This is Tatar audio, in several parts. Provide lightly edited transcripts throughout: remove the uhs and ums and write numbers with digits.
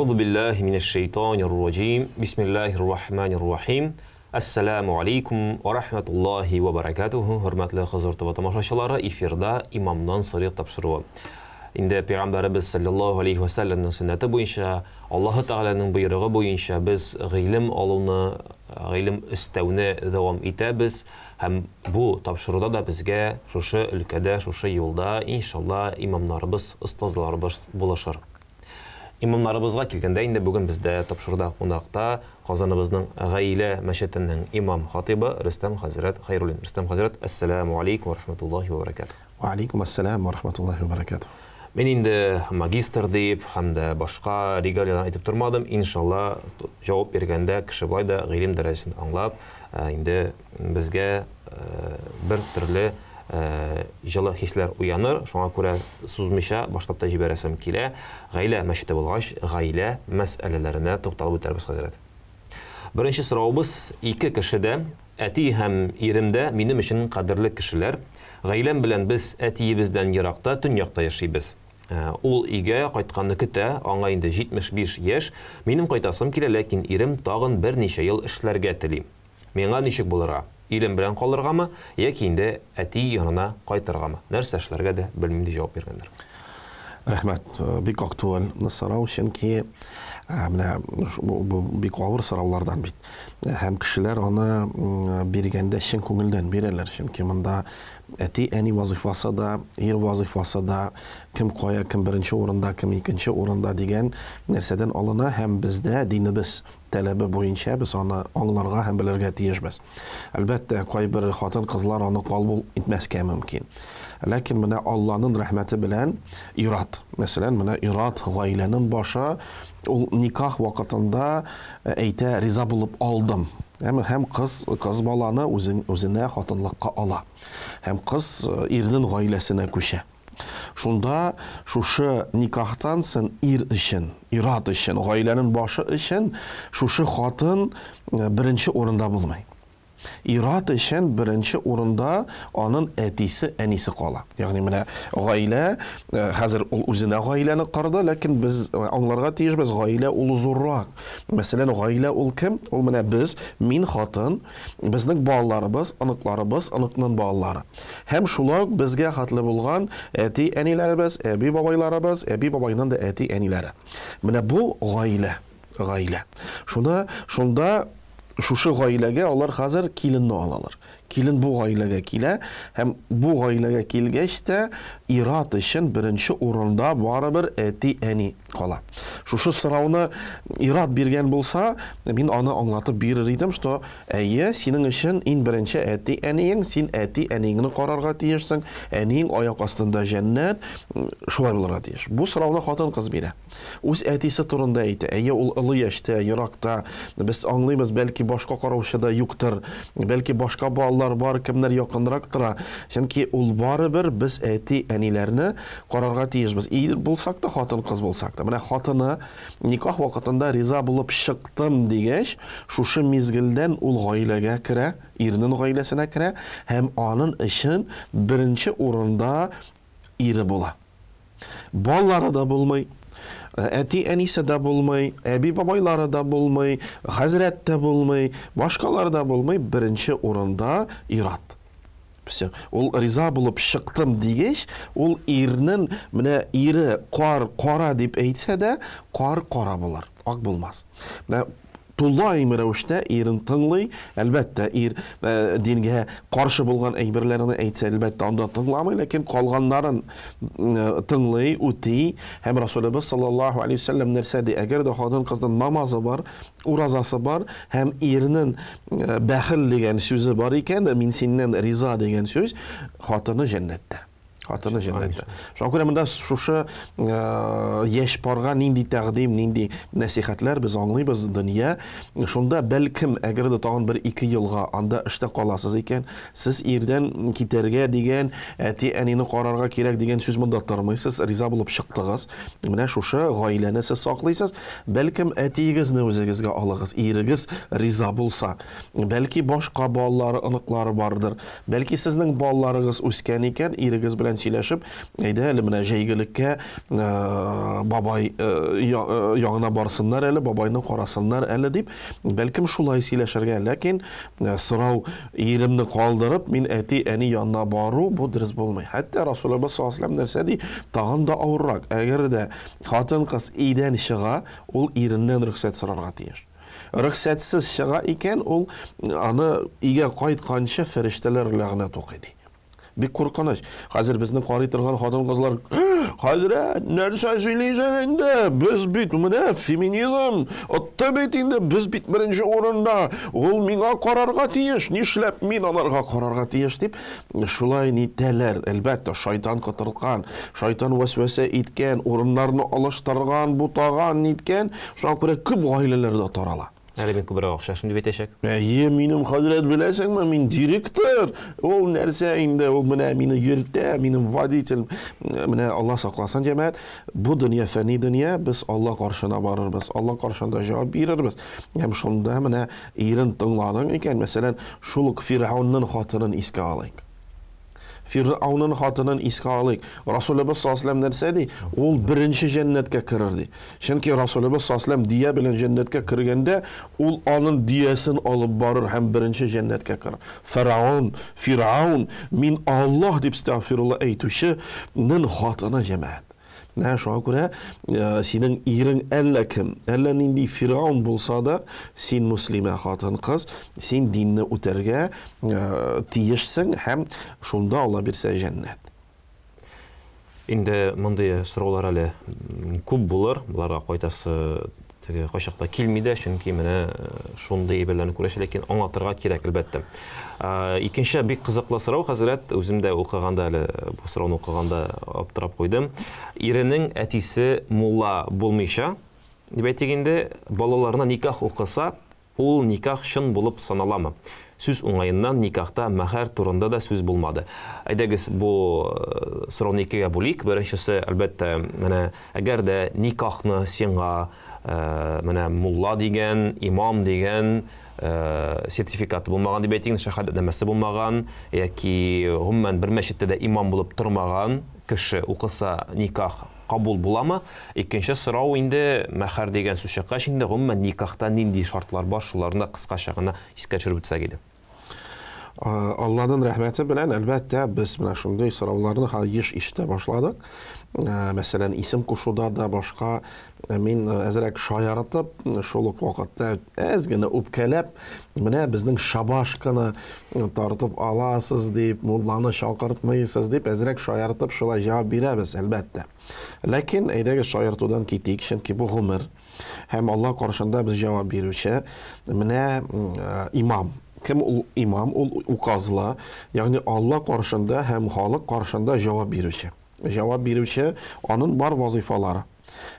A'udhu billahi minashshaitanir rajim. Bismillahirrahmanirrahim. Assalamu alaykum wa rahmatullahi wa barakatuh. Hurmatli huzur va tomoshabinlar, efirda imomdan sariq topshiruvi. Endi Payg'ambarimiz sallallohu alayhi va sallamning sunnati bo'yicha, Alloh taolaning buyrug'i bo'yicha biz ilm oluvni, ilm istawni davom etamiz. Ham bu topshiriqda da bizga shusha ülkada, shusha yo'lda inshaalloh imomlarimiz, ustozlarimiz bo'lishar. İmamlarımızga kelgende indi bugün bizde topşurda qonaqda Qozonimizning G'ayla masjidinin imam xatibi Rustam Hazrat Xayrulin. Rustam Hazrat, assalomu alaykum va rahmatullohi va barakatuh. Va alaykum assalom va rahmatullohi va barakatuh. Men endi magistr deb hamda boshqa regaliyalarni aytib turmadim. Inshaalloh javob berganda kishi boyda ilm darajasini anglab, endi bizga bir turli жылы хисләр уяныр, шуңа күрә сузмыйча башлап та җибәрәсем килә. Гаилә мәчете булгач, гаилә мәсьәләләренә тукталып үтәрбез хәзрәт. Беренче сораубыз ике кешедә, әти һәм иремдә минем өчен кадерле кешеләр. Гаиләм белән без әтиебездән еракта, төньякта яшибез. Ул өйгә кайтканны көтә, аңа инде 75 яшь. Минем кайтасым килә, ләкин ирем тагын берничә ел эшләргә тели. Миңа ничек булырга? Илем белән калыргамы, яки инде әти янына кайтыргамы? Нәрсә эшләргә дә белмим дип җавап биргәннәр. Рәхмәт, бик актуаль сорау, чөнки менә бик авыр сораулардан бит. Һәм кешеләр аны биргәндә чын күңелдән бирәләр, чөнки монда әти әни вазифасы да, ир вазифасы да, кем кая, кем беренче урында, кем икенче урында дигән нәрсәдән алына, һәм бездә динебез талабы буенча без аны аңларга һәм белергә тиешбез. Әлбәттә, кайбер хатын-кызлар аны кабул итмәскә мөмкин. Ләкин менә Аллаһның рәхмәте белән ират. Мәсәлән, менә ират гаиләнең башы, ул никах вакытында әйтә, риза булып алдым. Һәм кыз баланы үзенә хатынлыкка ала. Һәм кыз ирнең гаиләсенә күчә. Шунда шушы никахтан сон ир өчен, ират өчен, гаиләнең башы өчен шушы хатын беренче урында булмый. Ират өчен беренче урында аның әтисе, әнисе кала. Ягъни менә гаилә, хәзер ул үзенә гаиләне кырды, ләкин без аңларга тиешбез, гаилә ул зуррак. Мәсәлән, гаилә ул кем? Ул менә без, мин хатын, безнең балаларыбыз, аныкларыбыз, аныкның балалары. Һәм шулай безгә хәтле булган әти әниләребез, әби бабайларыбыз, әби бабайның да әти әниләре. Менә бу гаилә. Шунда шушы гаиләгә алар хәзер киленне алалар. Килен бу гаиләгә килә, һәм бу гаиләгә килгәч тә ират өчен беренче урында барыбер әти әни кала. Шушы сорауны ират биргән булса, мин аны аңлатып бирер идем, что әйе, синең өчен иң беренче әти әниең, син әти әниеңне карарга тиешсең, әниең аяк астында җәннәт, шулай булырга тиеш. Бу сорауны хатын-кыз бирә. Үз әтисе турында әйтә, әйе, ул олы яшьтә, еракта, без аңлыйбыз, бәлки башка караучы да юктыр, бәлки башка балалар бар, кемнәр якынрак тора. Чөнки ул барыбер без әти әниләрне карарга тиешбез. Ир булсак та, хатын-кыз булсак та. Менә хатыны никах вакытында риза булып чыктым дигәч, шушы мизгелдән ул гаиләгә керә, ирнең гаиләсенә керә, һәм аның өчен беренче урында ире була. Баллары да булмый, әти әнисе дә булмый, әби бабайлары да булмый, хәзрәт тә булмый, башкалар да булмый, беренче урында ират. Ул риза булып чыктым дигәч, ул ирнең менә ире кара дип әйтсә дә, кара булыр, ак булмас. Менә туллайым рәвештә ирен тыңлый, әлбәттә ир дингә каршы булган әйберләрне әйтсә, әлбәттә анда тыңламый, ләкин калганнарын тыңлый, үти. Һәм Расулыбыз саллаллаһу алейхи ва саллям нәрсә ди, әгәр дә хатын-кызның намазы бар, уразасы бар, һәм ирнең бәхил дигән сүзе бар икән, мин синнән риза дигән сүз, хатыны җәннәттә. Хатыны җәннәттә. Шуңа күрә монда шушы яшь парга нинди тәкъдим, нинди насихатлар без аңлыйбыз дөнья. Шунда бәлкем әгәр дә тагын 1-2 елга анда эштә каласыз икән, сез ирдән китәргә дигән, әти әнине карарга кирәк дигән сүз монда тормыйсыз, риза булып чыктыгыз. Менә шушы гаиләне сез саклыйсыз. Бәлкем әтигезне үзегезгә алыгыз, ирегез риза булса. Бәлки башка балалары, аныклары бардыр. Бәлки сезнең балаларыгыз үскән икән, ирегез белән белән сөйләшеп, әйдә әле менә җәйгелеккә бабай ягына барсыннар әле, бабайны карасыннар әле дип, бәлкем шулай сөйләшергә, ләкин сорау иремне калдырып, мин әти, әни янына бару, бу дөрес булмый. Хәтта Расулullah sallallahu aleyhi ve sellem нәрсә ди, тагын да авыррак. Әгәр дә хатын кыз өйдән чыга, ул иреннән рөхсәт сорарга тиеш. Рөхсәтсез чыга икән, ул аны өйгә кайтканчы фәрештәләр ләгънәт укый ди. Бик куркыныч. Хәзер безне карый торган хатын-кызлар, "Хәзрәт, нәрсә сөйлисең инде? Без бит менә феминизм, отты бит инде, без бит беренче урында. Ул миңа карарга тиеш, нишләп мин аларга карарга тиеш?" дип, шулай нитәләр. Әлбәттә, шайтан кытырткан, шайтан вәсвәсә иткән, урыннарны алыштырган, бутаган, ниткән, шуңа күрә күп гаиләләрдә тарала. Әле мин күбрәк акчашым дип әйтәчәк. Минем хәзрәт беләсеңме, мин директор. Ул нәрсә инде, ул менә мине йөртә, минем водитель. Менә Алла сакласын җәмәгать, бу дөнья фәни дөнья, без Алла каршына барырбыз, Алла каршында җавап бирербез. Һәм шунда менә ирен тыңладың икән, мәсәлән, шул ук Фиргауның хатынын искә алыйк. Фиргауның хатынын искә алыйк. Расулullah sallallahu aleyhi ve sellem нәрсә ди? Ул беренче җәннәткә керер ди. Чөнки Расулullah sallallahu aleyhi ve sellem дия белән җәннәткә кергәндә, ул аның диясен алып барыр һәм беренче җәннәткә керер. Фиргаун, мин Аллаһ дип истәгъфирулlah әйтүченең хатыны җәмәгать. Нә шуңа күрә синең ирең әллә кем, әллә нинди Фиргаун булса да, син муслимә хатын-кыз, син динне үтәргә тиешсең һәм шунда Алла бирсә җәннәт. Инде мондый сораулар әле күп булыр, буларга кайтасы теге кайчакта килми дә, чөнки менә шундый әйберләрне күрәчә, ләкин аңлатырга кирәк әлбәттә. Икенче бик кызыклы сорау, хәзрәт, үзем дә укыганда әле бу сорауны укыганда аптырап куйдым. Иренең әтисе мулла булмыйча, дип әйтгәндә, балаларына никах укыса, ул никах шын булып саналамы? Сүз уңайыннан никахта мәһәр турында да сүз булмады. Әйдәгез, бу сорауны икегә бүлик. Беренчесе, әлбәттә, менә әгәр дә никахны сиңа менә мулла дигән, имам дигән сертификаты булмаган дип әйтегез, шәһадәтнамәсе булмаган, яки гомумән бер мәчеттә дә имам булып тормаган кеше укыса, никах кабул буламы? Икенче сорау инде мәһәр дигән сүз чыккач, инде гомумән никахта нинди шартлар бар, шуларны кыскача гына искә төшереп үтсәк иде. Алланың рәхмәте белән әлбәттә без менә шундый сорауларны еш ишетә башладык. Мәсәлән, исем кушуда да башка мин әзрәк шаяртып, шул ук вакытта әз генә үпкәләп, менә безнең шабашканы тартып аласыз дип, мулланы шакыртмыйсыз дип, әзрәк шаяртып шулай җавап бирәбез, әлбәттә. Ләкин әйдәгез шаяртудан китик, чөнки бу гомер. Һәм Алла каршында без җавап бирүче, менә имам. Кем ул имам, ул указла, ягъни Алла каршында һәм халык каршында җавап бирүче. Җавап бирүче, аның бар вазифалары.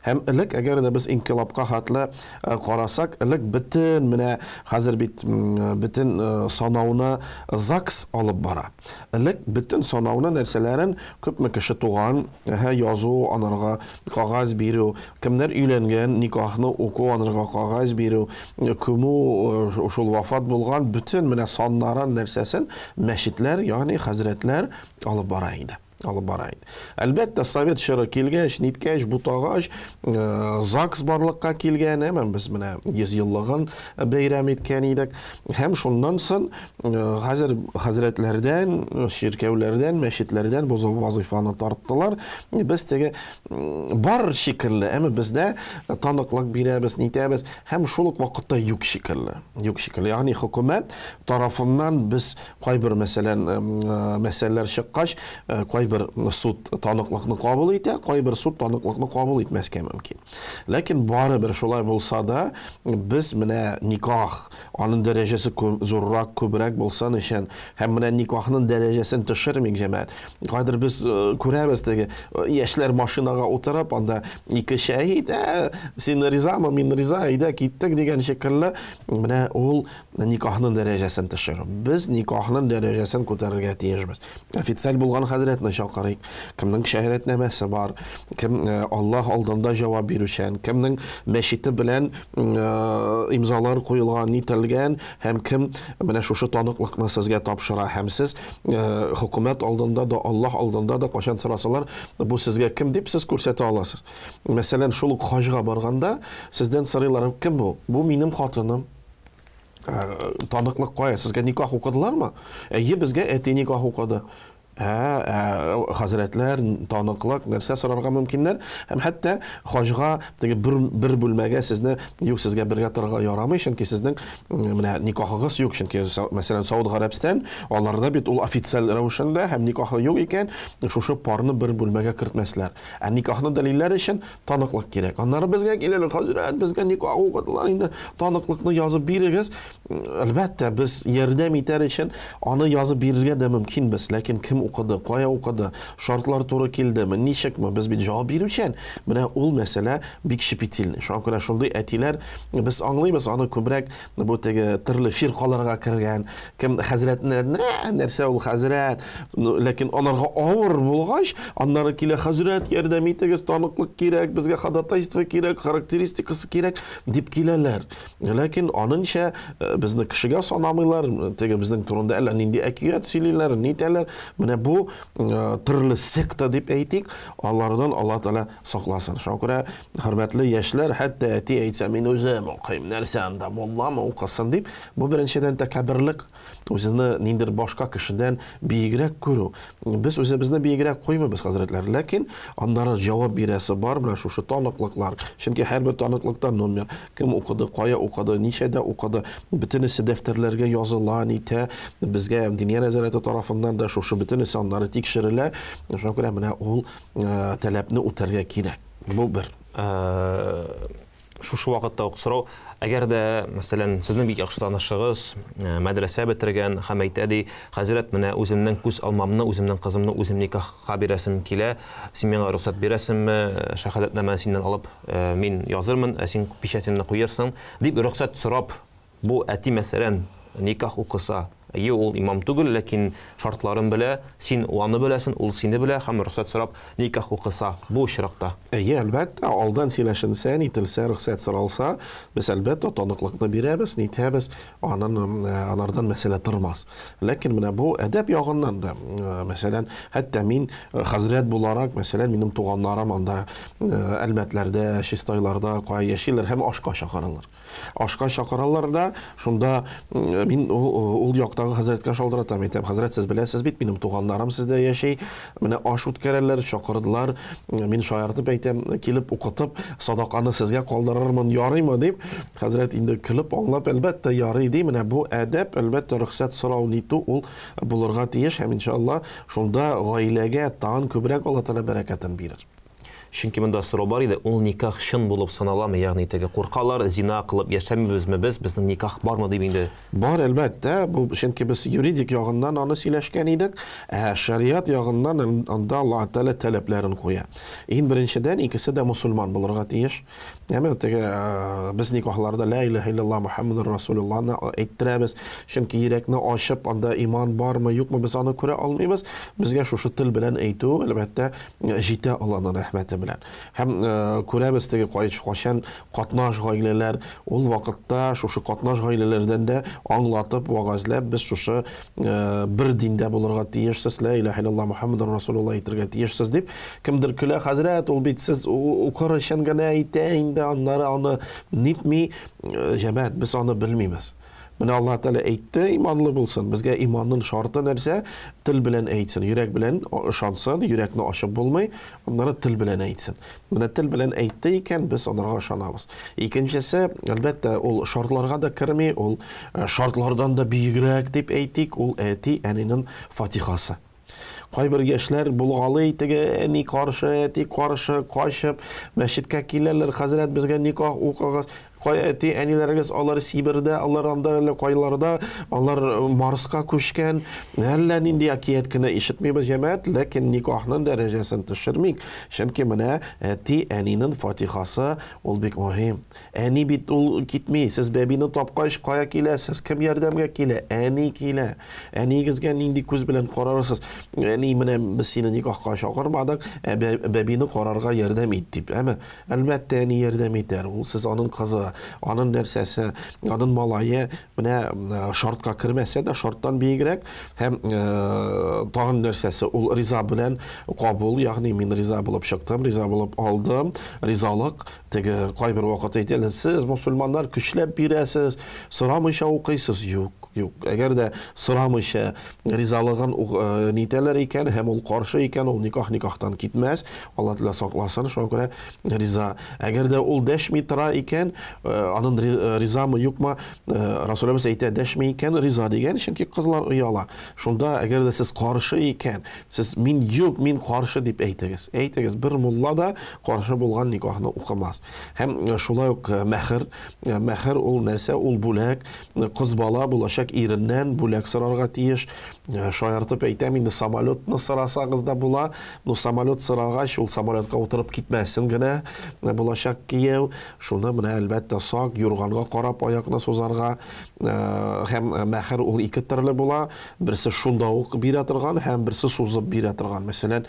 Һәм элек, әгәр дә без инкилабка хәтле карасак, элек бөтен менә хәзер бит бөтен санауны ЗАГС алып бара. Элек бөтен санауны нәрсәләрен күпме кеше туган, язу, анарга кагаз бирү, кемнәр өйләнгән, никахны уку, анарга кагаз бирү, күмү, шул вафат булган бөтен менә саннарын нәрсәсен мәчетләр, ягъни хәзрәтләр алып бара иде. Әлбәттә, Совет чоры килгәч, ниткәч, бутагач, ЗАГС барлыкка килгән, һәм без менә 100 еллыгын бәйрәм иткән идек. Һәм шуннан соң хәзер хәзрәтләрдән, ширкәүләрдән, мәчетләрдән бу вазифаны тарттылар. Без теге бар шикелле, әмма бездә таныклык бирәбез, нитәбез, һәм шул ук вакытта юк шикелле. Ягъни хөкүмәт тарафыннан без кайбер мәсьәләләр чыккач, кайбер суд таныклыкны кабул итә, кайбер суд таныклыкны кабул итмәскә мөмкин. Ләкин барыбер шулай булса да, без менә никах, аның дәрәҗәсе зуррак, күбрәк булсын өчен, һәм менә никахның дәрәҗәсен төшермик җәмәгать. Кайдыр без күрәбез теге яшьләр машинага утырып, анда ике шәһид, син ризамы, мин риза, әйдә киттек дигән шикелле, менә ул никахның дәрәҗәсен төшерә. Без никахның дәрәҗәсен күтәрергә тиешбез. Официаль булган хәзрәтне чакырыйк, кемнең шәһәрәтнамәсе бар, кем Аллах алдында җавап бирүчән, кемнең мәчете белән имзалар куелган, нителгән, һәм кем менә шушы таныклыкны сезгә тапшыра, һәм сез хөкүмәт алдында да, Аллах алдында да кашан сорасалар, бу сезгә кем дип сез күрсәтә аласыз. Мәсәлән, шул ук хаҗга барганда сездән сорыйлар, кем бу? Бу минем хатыным. Таныклык кая? Сезгә никах укыдылармы? Әйе, безгә әти никах укыды. Хәзрәтләр, таныклык, нәрсә сорарга мөмкиннәр. Һәм хәтта хаҗга теге бер бүлмәгә сезне юк, сезгә бергә торырга ярамый, чөнки сезнең менә никахыгыз юк, чөнки мәсәлән Сауд Гарәбстан, аларда бит ул официаль рәвешендә һәм никахы юк икән, шушы парны бер бүлмәгә кертмәсләр. Никахны дәлилләр өчен таныклык кирәк. Аннары безгә киләләр, хәзрәт, безгә никах укыдылар, инде таныклыкны язып бирегез. Әлбәттә, без ярдәм итәр өчен аны язып бирергә дә мөмкинбез, ләкин кем укыды, кая укыды, шартлар туры килдеме, ничекме, без бит җавап бирүчән. Менә ул мәсьәлә бик шипитилне. Шуңа күрә шундый әтиләр без аңлыйбыз, аны күбрәк бу теге төрле фиркаларга кергән, кем хәзрәтләрне, нәрсә ул хәзрәт, ләкин аларга авыр булгач, аннары килә хәзрәт, ярдәм итегез, таныклык кирәк, безгә ходатайство кирәк, характеристикасы кирәк дип киләләр. Ләкин аныңча безне кешегә санамыйлар, теге безнең турында әллә нинди әкият сөйлиләр, нитәләр. Менә бу төрле секта дип әйтик, алардан Аллаһ Тәала сакласын. Шуңа күрә хөрмәтле яшьләр, хәтта әти әйтсә, мин үзем укыйм, нәрсә анда мулламы укысын дип, бу беренчедән тәкәбберлек, үзене ниндер башка кешедән биегрәк күрү. Без үзебезне биегрәк куймыйбыз, хәзрәтләр, ләкин аннары җавап бирәсе бар менә шушы таныклыклар. Чөнки һәрбер таныклыкта номер, кем укыды, кая укыды, ничәдә укыды, бөтенесе дәфтәрләргә языла, нитә, безгә Диния нәзарәте тарафыннан да шушы бөтенесе аннары тикшерелә. Шуңа күрә менә ул таләпне үтәргә кирәк. Бу бер. Шушы вакытта ук сорау, әгәр дә, мәсәлән, сезнең бик яхшы танышыгыз, мәдрәсә бетергән, һәм әйтә, хәзрәт, менә үземнең күз алмамны, үземнең кызымны үзем никахка бирәсем килә, син миңа рөхсәт бирәсеңме, шәһадәтнамә синнән алып, мин язырмын, син печатьне куярсың, дип рөхсәт сорап, бу әти мәсәлән никах укыса, әйе, ул имам түгел, ләкин шартларын белә, син аны беләсен, ул сине белә, һәм рөхсәт сорап никах укыса, бу очракта. Әйе, әлбәттә, алдан сөйләшенсә, нителсә, рөхсәт соралса, без әлбәттә таныклыкны бирәбез, нитәбез, анардан мәсьәлә тормас. Ләкин менә бу әдәп ягыннан да, мәсәлән, хәтта мин хәзрәт буларак, мәсәлән, минем туганнарым анда әлмәтләрдә, шистайларда кая яшиләр һәм ашка чакыралар. Ашка чакыралар да, шунда мин ул яктагы хәзрәткә шалдыратам, әйтәм, хәзрәт, сез беләсез бит, минем туганнарым сездә яши, менә аш үткәрәләр, чакырдылар, мин шаяртып әйтәм, килеп укытып, садаканы сезгә калдырырмын, ярыймы дип, хәзрәт инде көлеп аңлап, әлбәттә ярый ди, менә бу әдәп, әлбәттә рөхсәт сорау ниту ул булырга тиеш, һәм иншалла шунда гаиләгә тагын күбрәк Алла Тәала бәрәкәтен бирер. Чөнки монда сорау бар иде, ул никах шын булып саналамы, ягъни теге куркалар, зина кылып яшәмибезме без, безнең никах бармы дип инде. Бар, әлбәттә, бу чөнки без юридик ягыннан аны сөйләшкән идек, шариат ягыннан анда Аллаһ Тәала таләпләрен куя. Иң беренчедән икесе дә мусульман булырга тиеш. Яме теге без никахларда ла илаһа илляллаһ Мухаммадур Расулуллаһны әйттерәбез, чөнки йөрәкне ачып, анда иман бармы, юкмы, без аны күрә алмыйбыз. Безгә шушы тел белән әйтү, әлбәттә, җитә Аллаһның рәхмәте. Һәм күрәбез теге кайчан катнаш гаиләләр, ул вакытта шушы катнаш гаиләләрдән дә аңлатып, вагазлап, без шушы бер диндә булырга тиешсез, ла илаһа илляллаһ Мухаммадур Расулуллаһ әйтергә тиешсез дип, кемдер көлә, хәзрәт, ул бит сез укыр өчен генә әйтә инде, аннары аны нитми, җәмәгать, без аны белмибез. Менә Аллаһ Тәала әйтте, иманлы булсын. Безгә иманның шарты нәрсә? Тел белән әйтсен, йөрәк белән ышансын, йөрәкне ачып булмый, аннары тел белән әйтсен. Менә тел белән әйтте икән, без анарга ышанабыз. Икенчесе, әлбәттә, ул шартларга да керми, ул шартлардан да биегрәк дип әйтик, ул әти әнинең фатихасы. Кайбер яшьләр булгалы теге ни каршы, әти каршы, качып, мәчеткә киләләр, хәзрәт, безгә никах укыгыз. әти әниләрегез алар Сибирдә, алар анда кайларда, алар Марска күчкән, әллә нинди әкият кенә ишетмибез җәмәгать, ләкин никахның дәрәҗәсен төшермик. Чөнки менә әти әнинең фатихасы ул бик мөһим. Әни бит ул китми. Сез бәбине тапкач кая киләсез? Кем ярдәмгә килә? Әни килә. Әнигезгә нинди күз белән карарсыз? Әни менә без сине никахка чакырмадык, бәбине карарга ярдәм ит дип. Әмма әлбәттә әни ярдәм итәр. Ул сез аның кызы, аның нәрсәсе, аның малае менә шартка кермәсә дә шарттан биегрәк һәм тагын нәрсәсе ул риза белән кабул, ягъни мин риза булып чыктым, риза булып алдым. Ризалык теге кайбер вакыт әйтәләр, сез мусульманнар көчләп бирәсез, сорамыйча укыйсыз. Юк. Әгәр дә сорамыйча ризалыгын нитәләр икән һәм ул каршы икән, ул никахтан китмәс. Алла Тәала сакласын, шуңа күрә риза. Әгәр дә ул дәшми тора икән, аның ризамы юкмы? Расулыбыз әйтә, дәшми икән риза дигән, чөнки кызлар ояла. Шунда әгәр дә сез каршы икән, сез мин юк, мин каршы дип әйтегез. Әйтегез, бер мулла да каршы булган никахны укымас. Һәм шулай ук мәхер ул нәрсә, ул бүләк, кыз бала булачак иреннән бүләк сорарга тиеш. Шаяртып әйтәм, инде самолетны сорасагыз да була. Ну самолет сорагач, ул самолетка утырып китмәсен генә булачак кияү. Шуны менә әлбәттә сак, юрганга карап аякны сузарга. Һәм мәхер ул ике төрле була. Берсе шунда ук бирә торган, һәм берсе сузып бирә торган. Мәсәлән,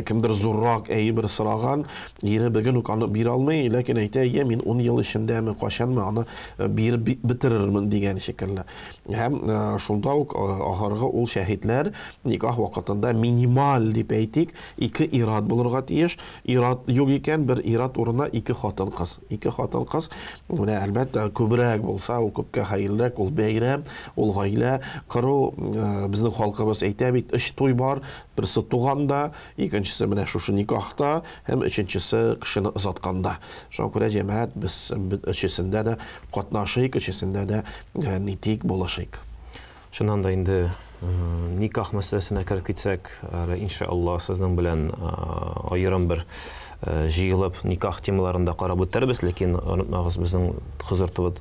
кемдер зуррак әйбер сораган, ире бүген үк аны бирә алмый, ләкин әйтә, мин 10 ел эчендәме, кашанмы аны биреп битерермен дигән шикелле. Һәм шунда ук ахыргы ул шәһидләр никах вакытында минималь дип әйтик, 2 ират булырга тиеш. Ират юк икән, бер ират урынына 2 хатын кыз. 2 хатын кыз, менә әлбәттә күбрәк булса, ул күпкә хәерлерәк, ул бәйрәм, ул гаилә кыру. Безнең халкыбыз әйтә бит, 3 туй бар, берсе туганда, икенчесе менә шушы никахта, һәм өченчесе кешене озатканда. Шуңа күрә җәмәгать без өчесендә дә катнашыйк, өчесендә дә нитик булышыйк. Шуннан да инде никах мәсьәләсенә кереп китсәк, иншаллах сезнең белән аерым бер җыелып никах темаларында карап үтәрбез, ләкин онытмагыз, безнең Хозур ТВ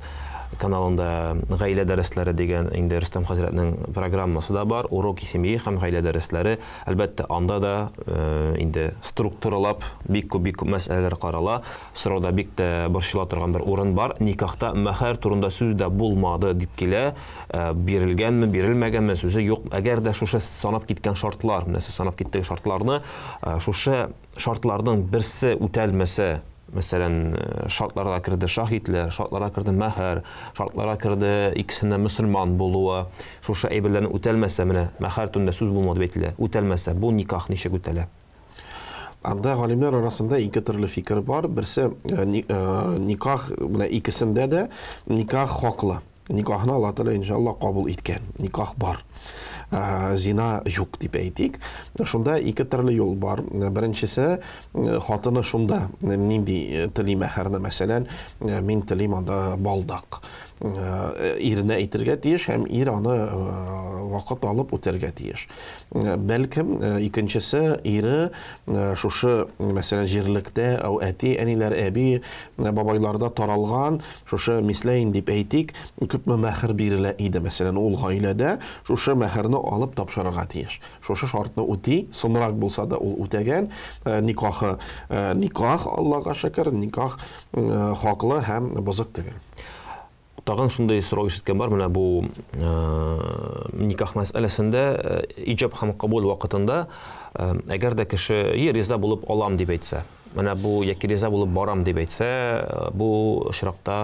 каналында гаилә дәресләре дигән инде Рөстәм хәзрәтнең программасы да бар. Уроки семьи һәм гаилә дәресләре. Әлбәттә, анда да инде структуралап бик күп мәсьәләләр карала. Сорауда бик тә борчыла торган бер урын бар. Никахта мәхәр турында сүз дә булмады дип килә. Бирелгәнме, бирелмәгәнме сүзе юк. Әгәр дә шушы санап киткән шартлар, менә санап киттеге шартларны, шушы шартларның берсе үтәлмәсә, мәсәлән, шартларга керде шаһидләр, шартларга керде мәхәр, шартларга керде икесенә мөселман булуы, шушы әйберләрне үтәлмәсә, менә мәхәр турында сүз булмады дип әйтелә. Үтәлмәсә, бу никах ничек үтәлә? Анда галимнәр арасында 2 төрле фикер бар. Берсе никах, менә икесендә дә никах хаклы. Никахны Алла Тәала иншаллах кабул иткән. Никах бар. Зина юк дип әйтик. Шунда 2 төрле юл бар. Беренчесе, хатыны шунда нинди тели мәхәрне, мәсәлән, мин телим анда балдак. Иренә әйтергә тиеш һәм ир аны вакыт алып үтәргә тиеш. Бәлкем икенчесе, ире шушы мәсәлән җирлектә ау әти, әниләр, әби, бабайларда таралган, шушы мисләйин дип әйтик, күпме мәхер бирелә иде. Мәсәлән, ул гаиләдә шушы мәхәрне алып тапшырырга тиеш. Шушы шартны үти, сынрак булса да ул үтәгән. Никах, Аллага шөкер, никах хаклы һәм бозык түгел. Тагын шундай сорау ишеткән бар, менә бу никах мәсьәләсендә иҗаб һәм кабул вакытында, әгәр дә кеше риза булып алам дип әйтсә, менә бу яки риза булып барам дип әйтсә, бу очракта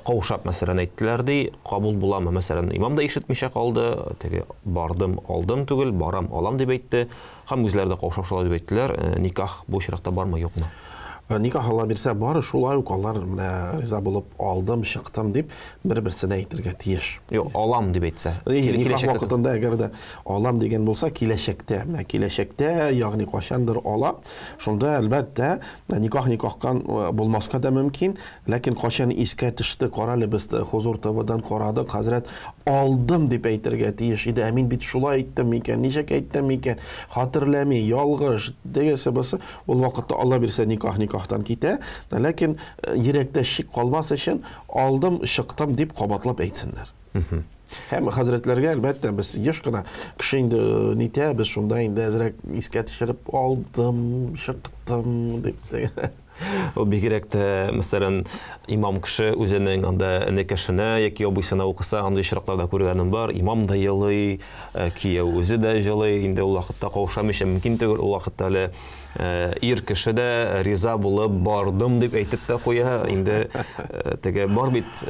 каушап мәсәлән әйттеләр ди, кабул буламы? Мәсәлән, имам да ишетмичә калды, теге бардым, алдым түгел, барам, алам дип әйтте, һәм үзләре дә каушап шулай дип әйттеләр. Никах бу очракта бармы, юкмы? Никах Алла бирсә бары, шулай ук алар риза булып алдым, чыктым дип бер-берсенә әйтергә тиеш. Юк, алам дип әйтсә. Никах вакытында әгәр дә алам дигән булса, киләчәктә, ягъни кашандыр ала, шунда әлбәттә никахкан булмаска да мөмкин, ләкин кашан искә төште, каралы без Хозур ТВ-дан карадык, хәзрәт алдым дип әйтергә тиеш иде. Мин бит шулай әйттем микән, ничек әйттем микән, хәтерләми, ялгыш дигәсе булса, ул вакытта Алла бирсә никах никахтан китә, ләкин йөрәктә шик калмас өчен алдым, чыктым дип кабатлап әйтсеннәр. Һәм хәзрәтләргә әлбәттә без еш кына кеше инде нитә, без шунда инде әзрәк искә төшереп алдым, чыктым дип. Ул бигрәк тә, мәсәлән, имам кеше үзенең анда энекәшенә яки абыйсына укыса, андый очракларда күргәнем бар. Имам да елый, кияү үзе дә елый, инде ул вакытта кавышамыйча мөмкин түгел, ул вакытта әле ир кеше дә риза булып бардым дип әйтеп тә куя. Инде теге бар бит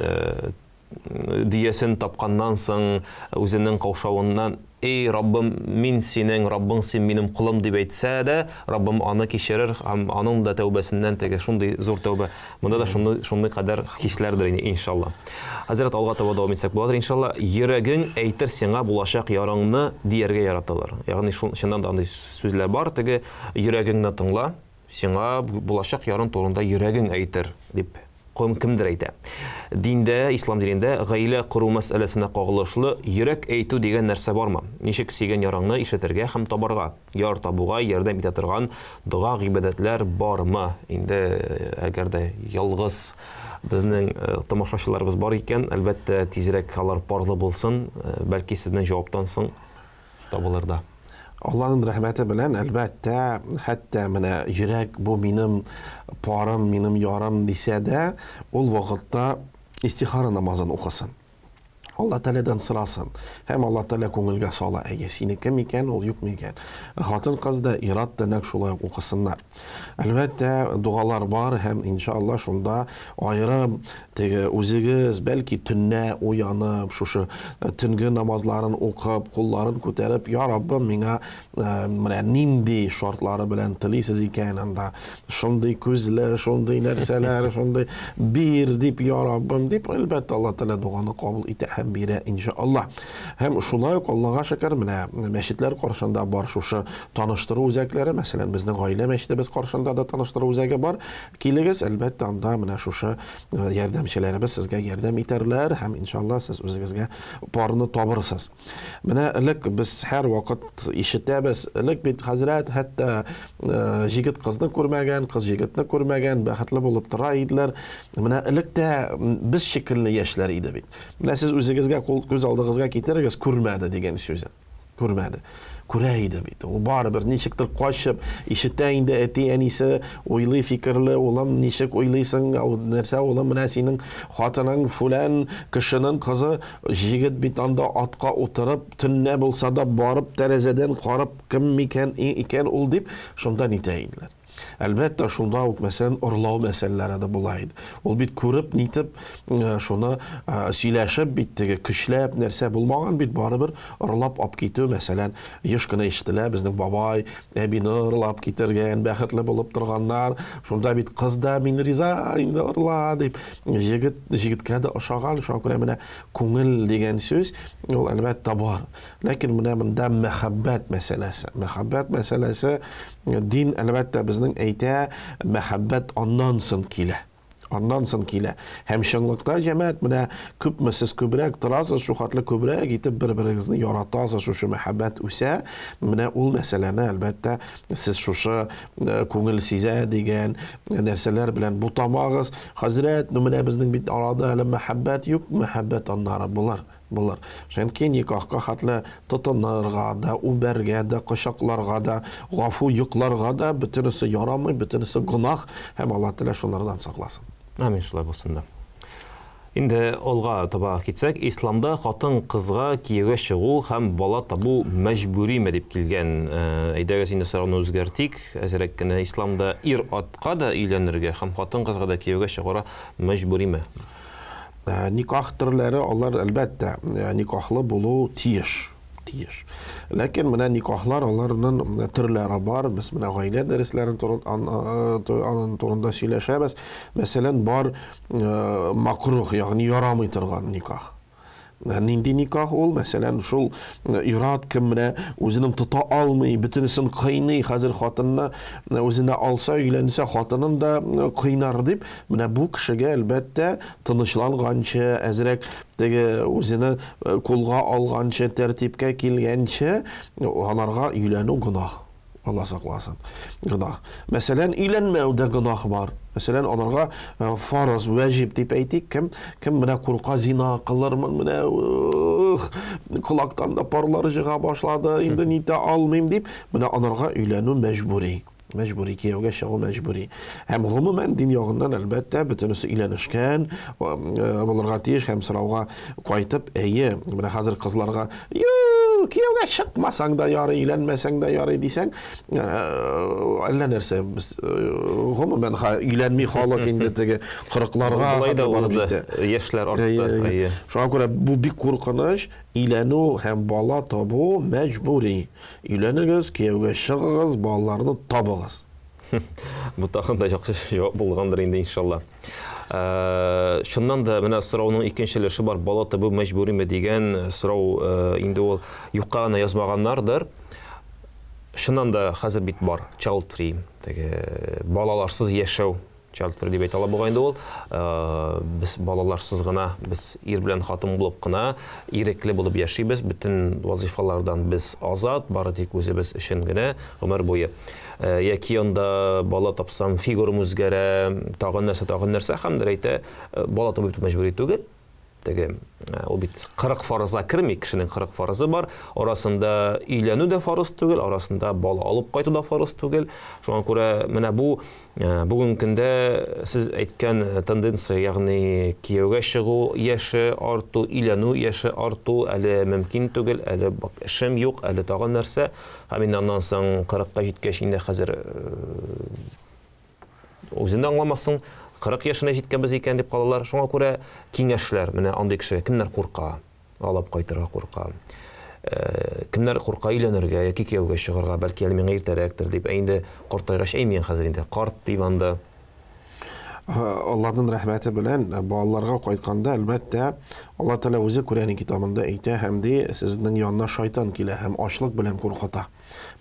диясен тапканнан соң үзенең каушавыннан эй Раббым, мин синең Раббың, син минем кулым дип әйтсә дә, Раббым аны кичерер һәм аның да тәүбәсеннән теге шундый зур тәүбә. Монда да шундый кадәр хисләрдер иншалла. Хәзрәт, алга таба дәвам итсәк булыр иншалла. Йөрәгең әйтер сиңа булачак ярыңны дияргә яраталар. Ягъни шуннан да андый сүзләр бар, теге йөрәгеңне тыңла, сиңа булачак ярың турында йөрәгең әйтер дип кемдер әйтә. Диндә, ислам динендә гаилә кору мәсьәләсенә кагылышлы йөрәк әйтү дигән нәрсә бармы? Ничек сөйгән ярыңны ишетергә һәм табарга, яр табуга ярдәм итә торган дуга гыйбадәтләр бармы? Инде әгәр дә ялгыз безнең тамашачыларыбыз бар икән, әлбәттә тизрәк алар парлы булсын, бәлки сезнең җаваптан соң табылыр да. Алланың рәхмәте белән әлбәттә, хәтта менә йөрәк бу минем парым, минем ярым дисә дә, ул вакытта истихара намазын укысын. Алла Тәаләдән сорасын. Һәм Алла Тәалә күңелгә сала, әгә синеке микән, ул юк микән. Хатын кыз да ират та нәк шулай укысыннар. Әлбәттә дугалар бар һәм иншалла шунда аерым теге үзегез бәлки төннә уянып, шушы төнге намазларын укып, кулларын күтәреп, я Раббым, миңа менә нинди шартлары белән телисез икән, анда шундый күзле, шундый нәрсәләр, шундый бир дип, я Раббым дип, әлбәттә Алла Тәалә дуганы кабул итә һәм бирә иншалла. Һәм шулай ук Аллага шөкер, менә мәчетләр каршында бар шушы таныштыру үзәкләре, мәсәлән, безнең гаилә мәчетебез каршында да таныштыру үзәге бар. Килегез, әлбәттә анда менә шушы ярдәмчеләребез сезгә ярдәм итәрләр һәм иншалла сез үзегезгә парны табырсыз. Менә элек без һәр вакыт ишетәбез, элек бит хәзрәт хәтта җигет кызны күрмәгән, кыз җигетне күрмәгән, бәхетле булып тора иделәр. Менә элек тә без шикелле яшьләр иде бит. Менә сез үзегезгә күз алдыгызга китерегез, күрмәде дигән сүз. Күрмәде. Күрә иде бит. Ул барыбер ничектер качып, ишетә инде әти әнисе, уйлый фикерле, улым, ничек уйлыйсың, нәрсә улым, менә синең хатының фулан кешенең кызы, җигет бит анда атка утырып, төннә булса да барып тәрәзәдән карап, кем микән икән ул дип, шунда нитә иделәр. Әлбәттә, шунда ук мәсәлән орлау мәсьәләләре дә була иде. Ул бит күреп, нитеп, шуны сөйләшеп бит теге көчләп нәрсә булмаган бит, барыбер орлап алып китү, мәсәлән, еш кына ишетелә, безнең бабай әбине орлап китергән, бәхетле булып торганнар, шунда бит кыз да мин риза инде орла дип, җигеткә дә ошаган, шуңа күрә менә күңел дигән сүз, ул әлбәттә бар. Ләкин менә монда мәхәббәт мәсьәләсе. Мәхәббәт мәсьәләсе дин әлбәттә безнең әйтә, мәхәббәт аннан соң килә. Аннан соң килә. Һәм чынлыкта җәмәгать менә күпме сез күбрәк торасыз, шу хатлы күбрәк итеп бер-берегезне яратасыз, шушы мәхәббәт үсә. Менә ул мәсьәләне әлбәттә сез шушы күңел сизә дигән нәрсәләр белән бутамагыз. Хәзрәт, менә безнең бит арада әле мәхәббәт юк, мәхәббәт аннары булыр. Чөнки никахка хатлы тотынырга да, үбәргә дә, кочакларга да, гафу йокларга да бөтенесе ярамый, бөтенесе гынах, һәм Алла Тәалә шулардан сакласын. Амин, шулай булсын да. Инде алга таба китсәк, исламда хатын кызга кияүгә чыгу һәм бала табу мәҗбүриме дип килгән. Әйдәгез инде сорауны үзгәртик. Әзрәк кенә исламда ир атка да өйләнергә һәм хатын кызга да кияүгә чыгуга мәҗбүриме? Никах төрләре, алар әлбәттә никахлы булу тиеш. Ләкин менә никахлар, аларның төрләре бар. Без менә гаилә дәресләрен турында сөйләшәбез. Мәсәлән, бар макрух, ягъни ярамый торган никах. Нинди никах ул? Мәсәлән, шул ират кем менә үзенең тота алмый, бөтенесен кыйный, хәзер хатынны үзенә алса, өйләнсә, хатынын да кыйнар дип, менә бу кешегә әлбәттә тынычланганчы, әзрәк теге үзене кулга алганчы, тәртипкә килгәнче, аларга өйләнү гынах. Allah сакласын. Гынах. Мәсәлән, өйләнмәүдә гынах бар. Мәсәлән, аларга фарыз, ваҗиб дип әйтик, кем менә курка зина кылырмын, менә кулактан да парлары жыга башлады, инде нитә алмыйм дип, менә аларга өйләнү мәҗбүри. Мәҗбүри кияүгә чыгу мәҗбүри. Һәм гомумән дин ягыннан әлбәттә бөтенесе өйләнешкән, булырга тиеш һәм сорауга кайтып, әйе, менә хәзер кызларга кияүгә чыкмасаң да ярый, өйләнмәсәң дә ярый дисәң, әллә нәрсә без гомумән өйләнми халык инде теге 40-ларга Булай да узды. Яшьләр артты. Шуңа күрә бу бик куркыныч, өйләнү һәм бала табу мәҗбүри. Өйләнегез, кияүгә чыгыгыз, балаларны табыгыз. Бу тагын да яхшы җавап булгандыр инде иншалла. Шуннан да менә сорауның икенче өлеше бар. Бала табу мәҗбүриме дигән сорау инде ул юкка гына язмаганнардыр. Шуннан да хәзер бит бар. Child free. Теге балаларсыз яшәү. Child free дип әйтә ала буга инде ул. Без балаларсыз гына, без ир белән хатын булып кына ирекле булып яшибез. Бүтән вазифалардан без азат, бары тик үзебез өчен генә гомер буе. Яки анда бала тапсам фигурым үзгәрә, тагын нәрсә һәм дә әйтә, бала табып мәҗбүри түгел. Теге ул бит 40 фарызга керми, кешенең 40 фарызы бар. Арасында өйләнү дә фарыз түгел, арасында бала алып кайту да фарыз түгел. Шуңа күрә менә бу бүгенге көндә сез әйткән тенденция, ягъни кияүгә чыгу яше арту, өйләнү яше арту әле мөмкин түгел, әле эшем юк, әле тагын нәрсә. Һәм иннән соң 40-ка җиткәч инде хәзер үзең аңламассың. 40 яшына җиткәнбез икән дип калалар. Шуңа күрә киңәшләр, менә андый кеше кемнәр курка, алып кайтырга курка. Кемнәр курка өйләнергә яки кияүгә чыгарга, бәлки әле миңа иртәрәктер дип. Инде картайгач әймен хәзер инде карт дип анда. Аллаһның рәхмәте белән балаларга кайтканда, әлбәттә, Алла Тәала үзе Коръән китабында әйтә, һәм дә сезнең янына шайтан килә һәм ачлык белән куркыта.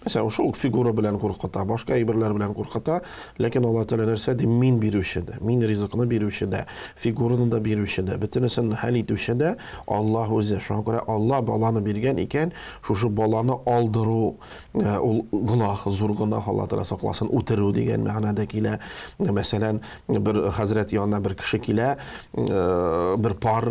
Мәсәлән, шул фигура белән куркыта, башка әйберләр белән куркыта, ләкин Алла Тәала нәрсә ди? Мин бирүче дә, мин ризыкны бирүче дә, фигураны да бирүче дә, бөтенесен хәл итүче дә Аллаһ үзе. Шуңа күрә Алла баланы биргән икән, шушы баланы алдыру, ул гынах, зур гынах, Алла Тәала сакласын, үтерү дигән мәгънәдә килә. Мәсәлән, бер хәзрәт янына бер кеше килә, бер пар,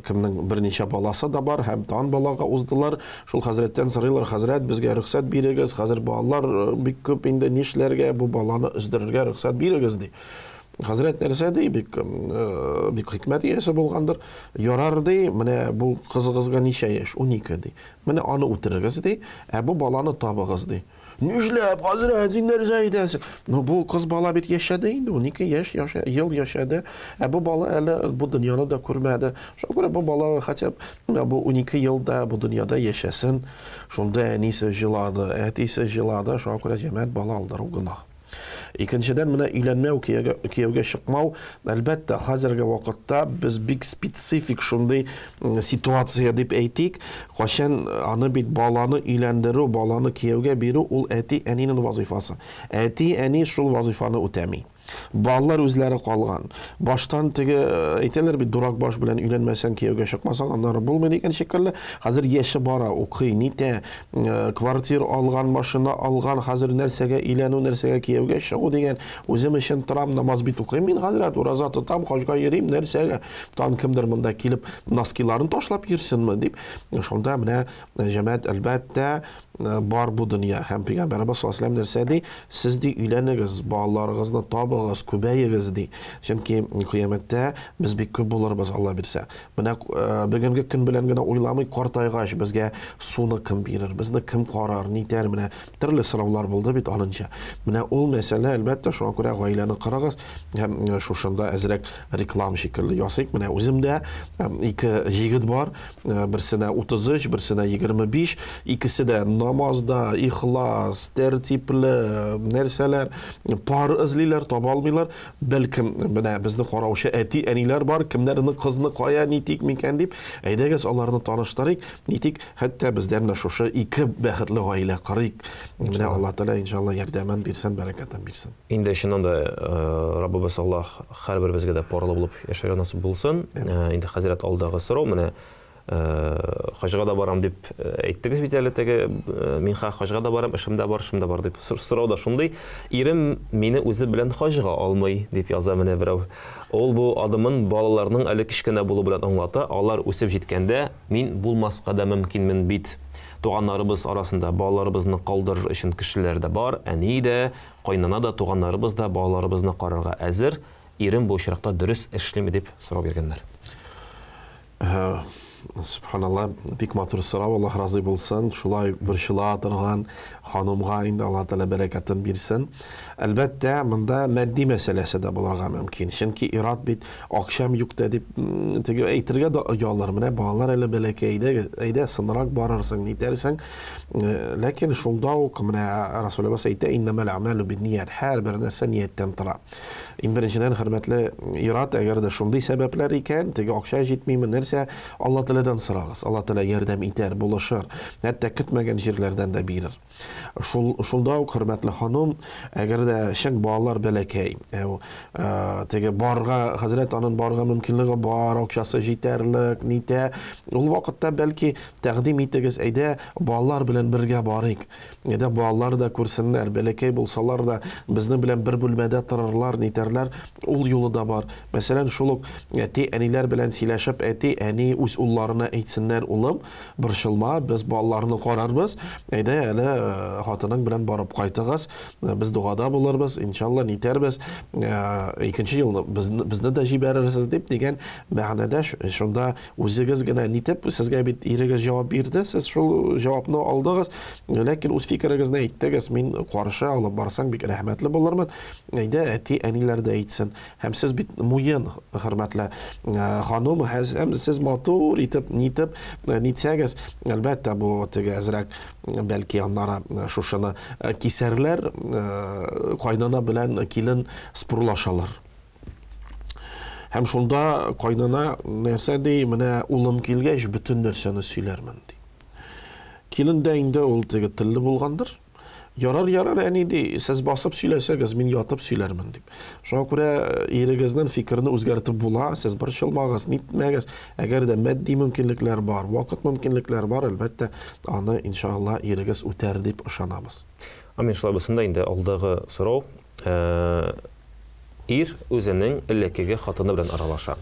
кемнең берничә баласы да бар, һәм тан балага уздылар. Шул хәзрәттән сорыйлар: "Хәзрәт, безгә рөхсәт бирегез, хәзер балалар бик күп, инде нишләргә, бу баланы үстерергә рөхсәт бирегез" ди. Хәзрәт нәрсә ди? Бик хикмәт иясе булгандыр. Ярар ди, менә бу кызыгызга ничә яшь? 12 ди. Менә аны үтерегез ди, бу баланы табыгыз ди. Нишләп, хәзрәт, син нәрсә әйтәсең? Бу кыз бала бит яшәде инде, 12 яшь ел яшәде. Бу бала әле бу дөньяны да күрмәде. Шуңа күрә бу бала хәтта бу 12 елда бу дөньяда яшәсен. Шунда әнисе җылады, әтисе җылады. Шуңа күрә җәмәгать бала алдыру гына. Икенчедән, менә өйләнмәү, кияүгә чыкмау, әлбәттә, хәзерге вакытта без бик специфик шундый ситуация дип әйтик. Кашан аны бит баланы өйләндерү, баланы кияүгә бирү, ул әти әнинең вазифасы. Әти әни шул вазифаны үтәми. Балалар үзләре калган. Баштан теге әйтәләр бит, дурак баш белән өйләнмәсәң, кияүгә чыкмасаң, аннары булмый дигән шикелле. Хәзер яше бара, укый, нитә, квартира алган, машина алган, хәзер нәрсәгә өйләнү, нәрсәгә кияүгә чыгу дигән, үзем өчен торам, намаз бит укыйм, мин хәзрәт, ураза тотам, хаҗга йөрим, нәрсәгә? Тан кемдер монда килеп носкиларын ташлап йөрсенме дип. Шунда менә җәмәгать әлбәттә бар бу дөнья. Һәм Пәйгамбәрбез саллаллаһу алейһи ва сәлләм нәрсә ди? Сез ди өйләнегез, балаларыгызны табыгыз, күбәегез ди. Чөнки кыямәттә без бик күп булырбыз, Алла бирсә. Менә бүгенге көн белән генә уйламый, картайгач безгә суны кем бирер, безне кем карар, нитәр, менә төрле сораулар булды бит анынча. Менә ул мәсьәлә әлбәттә, шуңа күрә гаиләне карагыз. Һәм шушында әзрәк реклам шикелле ясыйк. Менә үземдә 2 җигет бар, берсенә 33, берсенә 25, икесе дә намазда, ихлас, тәртипле нәрсәләр, пар эзлиләр, таба алмыйлар. Бәлкем менә безне караучы әти, әниләр бар, кемнәрне кызны кая нитик микән дип, әйдәгез аларны таныштырыйк, нитик, хәтта бездән шушы 2 бәхетле гаилә карыйк. Менә Алла Тәала иншалла ярдәмен бирсен, бәрәкәтен бирсен. Инде шуннан да Раббыбыз Аллаһ һәрберебезгә дә парлы булып яшәргә насыйп булсын. Инде хәзрәт алдагы сорау, менә Хажыга да барам дип әйттегез бит әле теге, мин хажыга да барам, эшем дә бар, дип сорау да шундый. Ирем мине үзе белән хажыга алмый дип яза менә берәү. Ул бу адымын балаларның әле кичкенә булу белән аңлата. Алар үсеп җиткәндә мин булмаска да мөмкинмен бит. Туганнарыбыз арасында балаларыбызны калдырыр өчен кешеләр дә бар, әни дә, кайнана да, туганнарыбыз да балаларыбызны карарга әзер. Ирем бу очракта дөрес эшлиме дип сорау биргәннәр. Subhanallah, бик матур сорау, Аллаһ разый булсын. Шулай борчыла торган ханымга инде Алла Тәала бәрәкәтен бирсен. Әлбәттә, монда матди мәсьәләсе дә булырга мөмкин. Чөнки ират бит акчам юк та дип теге әйтергә дә оялар. Менә балалар әле бәләкәйдә, әйдә сынрак барырсың, нитәрсең. Ләкин шунда ук менә Расулыбыз әйтә, иннамал аъмалу бинният, һәр бер нәрсә нияттән тора. Иң беренчедән, хөрмәтле ират, әгәр дә шундый сәбәпләр икән, теге акча җитмиме, нәрсә Алла Тәаләдән сорагыз. Алла Тәала ярдәм итәр, булышыр. Хәтта көтмәгән җирләрдән дә бирер. Шунда ук, хөрмәтле ханым, әгәр дә шәң балалар бәләкәй, теге барга, хәзрәт аның барга мөмкинлеге бар, акчасы җитәрлек, нитә, ул вакытта бәлки тәкъдим итегез, әйдә балалар белән бергә барыйк. Әйдә балалар да күрсеннәр, бәләкәй булсалар да безнең белән бер бүлмәдә торырлар, нитәрләр, ул юлы да бар. Мәсәлән, шул ук әти әниләр белән сөйләшеп, әти әни үз улларына әйтсеннәр, улым, борчылма, без балаларны карарбыз. Әйдә әле хатының белән барып кайтыгыз, без дугада булырбыз, иншалла нитәрбез. Икенче елны безне дә җибәрерсез дип дигән мәгънәдә шунда үзегез генә нитеп, сезгә бит ирегез җавап бирде, сез шул җавапны алдыгыз, ләкин үз фикерегезне әйттегез, мин каршы алып барсаң бик рәхмәтле булырмын. Әйдә әти әниләр дә әйтсен. Һәм сез бит муен, хөрмәтле ханым, һәм сез матур итеп нитеп нитсәгез, әлбәттә бу теге әзрәк бәлки аннары шушыны кисәрләр, кайнана белән килен спорлашалар. Һәм шунда кайнана нәрсә ди, менә улым килгәч бөтен нәрсәне сөйләрмен ди. Килен дә инде ул теге телле булгандыр. Ярар, әни ди, сез басып сөйләсәгез, мин ятып сөйләрмен дип. Шуңа күрә ирегезнең фикерне үзгәртеп була, сез борчылмагыз, нитмәгез. Әгәр дә матди мөмкинлекләр бар, вакыт мөмкинлекләр бар, әлбәттә, аны иншалла ирегез үтәр дип ышанабыз. Амин, шулай булсында инде алдагы сорау. Ир үзенең элеккеге хатыны белән аралаша.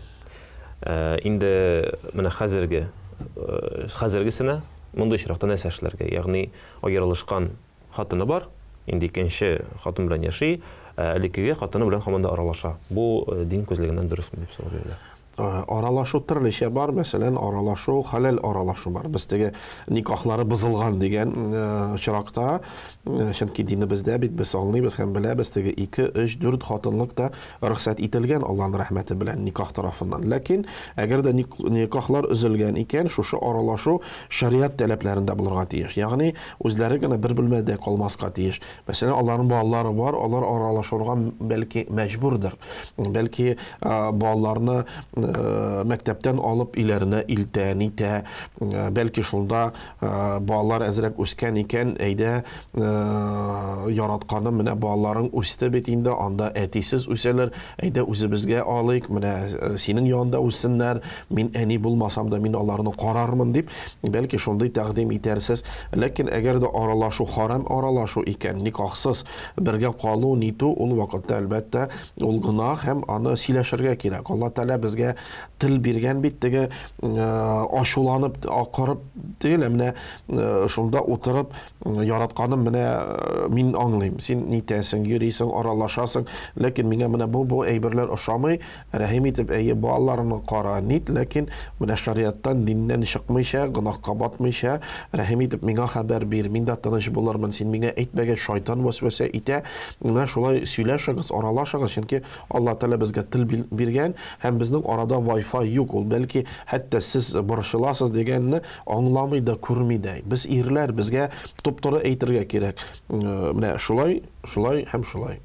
Инде менә хәзергесенә мондай очракта нәрсә эшләргә? Ягъни аерылышкан хатыны бар, инде икенче хатын белән яши, элеккеге хатыны белән һаман да аралаша. Бу дин күзлегеннән дөресме дип сорау бирелә. Аралашу төрлечә бар, мәсәлән, аралашу, халал аралашу бар. Без теге никахлары бозылган дигән очракта, чөнки динебездә бит без аңлыйбыз һәм беләбез, теге 2, 3, 4 хатынлык да рөхсәт ителгән Аллаһның рәхмәте белән никах тарафыннан. Ләкин әгәр дә никахлар өзелгән икән, шушы аралашу шариат таләпләрендә булырга тиеш. Ягъни үзләре генә бер бүлмәдә калмаска тиеш. Мәсәлән, аларның балалары бар, алар аралашырга бәлки мәҗбүрдер. Бәлки балаларны мәктәптән алып иләренә илтә, нитә, бәлки шунда балалар әзрәк үскән икән, әйдә яратканым, менә балаларың үсте бит инде, анда әтисез үсәләр, әйдә үзебезгә алыйк, менә синең янында үссеннәр, мин әни булмасам да мин аларны карармын дип, бәлки шундый тәкъдим итәрсез. Ләкин әгәр дә аралашу харам аралашу икән, никахсыз бергә калу, нитү, ул вакытта әлбәттә ул гынах һәм аны сөйләшергә кирәк. Алла Тәала безгә тел биргән бит, теге ашуланып, акырып, теге менә шунда утырып яратканым, менә мин аңлыйм, син нитәсең, йөрисең, аралашасың, ләкин миңа менә бу әйберләр ошамый, рәхим итеп, әйе, балаларны кара, нит, ләкин менә шариаттан, диннән чыкмыйча, гынахка батмыйча, рәхим итеп, миңа хәбәр бир, мин дә тыныч булырмын, син миңа әйтмәгән шайтан вәсвәсә итә, менә шулай сөйләшәгез, аралашагыз, чөнки Алла Тәала безгә тел биргән, һәм безнең арада Wi-Fi юк, ул бәлки хәтта сез борчыласыз дигәнне аңламый да, күрми дә. Без ирләр, безгә топ-туры әйтергә кирәк. Менә шулай һәм шулай.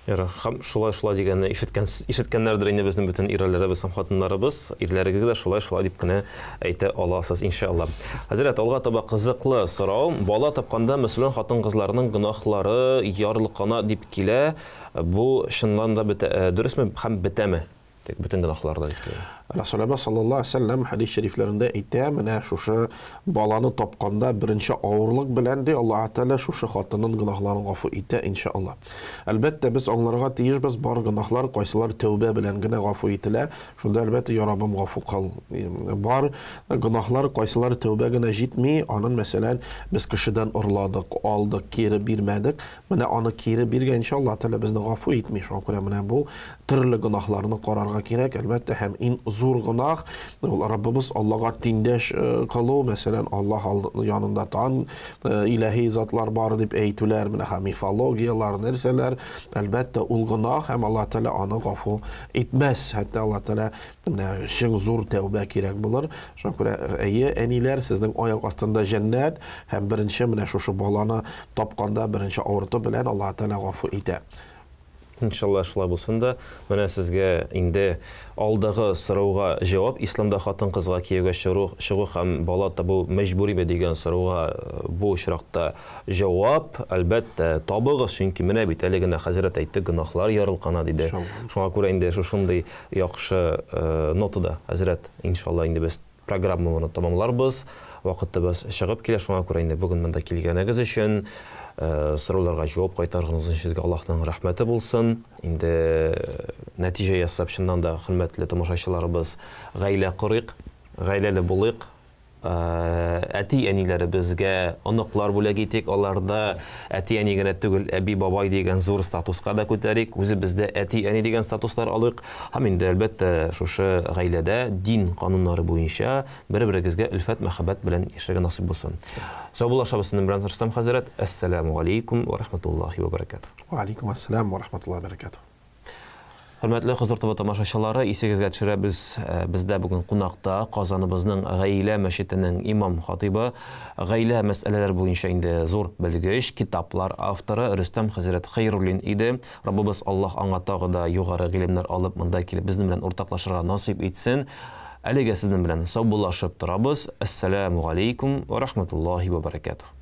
Һәм шулай дигәнне ишеткәннәрдер инде безнең бөтен ирләребез һәм хатыннарыбыз, ирләрегезгә дә шулай дип кенә әйтә аласыз, иншалла. Хәзрәт, алга таба кызыклы сорау. Бала тапканда мөселман хатын-кызларның гынахлары ярлыккана дип килә. Бу чыннан да дөресме һәм бетәме? тик бүтән гынахларда дип. Расулullah sallallahu aleyhi ve sellem hadis şeriflerinde әйтә, менә шушы баланы тапканда беренче авырлык белән ди Аллаһ Тәала шушы хатынның гынахларын гафу итә иншаллах. Әлбәттә без аңларга тиешбез, бар гынахлар кайсылар тәүбә белән генә гафу ителә. Шунда әлбәттә я Раббым гафу кыл. Бар гынахлар кайсылар тәүбә генә җитми, анын мәсәлән без кешедән урладык, алдык, кире бирмәдек. Менә аны кире биргән иншаллах Тәала безне гафу итми. Шуңа күрә менә бу төрле гынахларны карарга кирәк. Әлбәттә һәм ин зур гынах ул Раббыбыз Аллаһка тиңдәш кылу, мәсәлән, Аллаһ янында тан илаһи затлар бар дип әйтүләр, менә мифологиялар, нәрсәләр, әлбәттә ул гынах һәм Аллаһ Тәала аны гафу итмәс. Хәтта Аллаһ Тәала менә шуң зур тәүбә кирәк булыр. Шуңа күрә әйе, әниләр, сезнең аяк астында җәннәт һәм беренче менә шушы баланы тапканда беренче авырты белән Аллаһ Тәала гафу итә. Иншалла шулай булсын да, менә сезгә инде алдагы сорауга җавап, исламда хатын-кызга кияүгә чыгу һәм бала табу мәҗбүриме дигән сорауга бу очракта җавап, әлбәттә, табыгыз, чөнки менә бит әле генә хәзрәт әйтте, гынахлар ярылкана диде. Шуңа күрә инде шушындый яхшы нотада хәзрәт, иншалла инде без программаны тәмамларбыз. Вакытыбыз чыгып килә, шуңа күрә инде бүген монда килгәнегез өчен сорауларга җавап кайтаргыныз өчен сезгә Аллаһның рәхмәте булсын. Инде нәтиҗә ясап, чыннан да хөрмәтле тамашачыларыбыз, гаилә курыйк, гаиләле булыйк. Әти-әниләре безгә оныклар бүләк итик, аларда әти-әни генә түгел, әби-бабай дигән зур статуска да күтәрик, үзебездә әти-әни дигән статуслар алыйк. Һәм инде әлбәттә шушы гаиләдә дин кануннары буенча бер-берегезгә илфәт, мәхәббәт белән яшәргә насыйп булсын. Сау булашабыз, белән Рөстәм хәзрәт. Ассаламу алейкум ва рахматуллаһи ва баракатуһ. Ва алейкум ассалам ва рахматуллаһи ва баракатуһ. Хөрмәтле Хызыр ТВ тамашачылары, исегезгә төшерәбез, бездә бүген кунакта Казаныбызның гаилә мәчетенең имам хатибы, гаилә мәсьәләләре буенча инде зур белгеч, китаплар авторы Рөстәм хәзрәт Хәйруллин иде. Раббыбыз Аллаһ аңа тагы да югары гыйлемнәр алып, монда килеп безнең белән уртаклашырга насыйп итсен. Әлегә сезнең белән сау булашып торабыз. Ассаламу алейкум ва рахматуллаһи ва баракатуһ.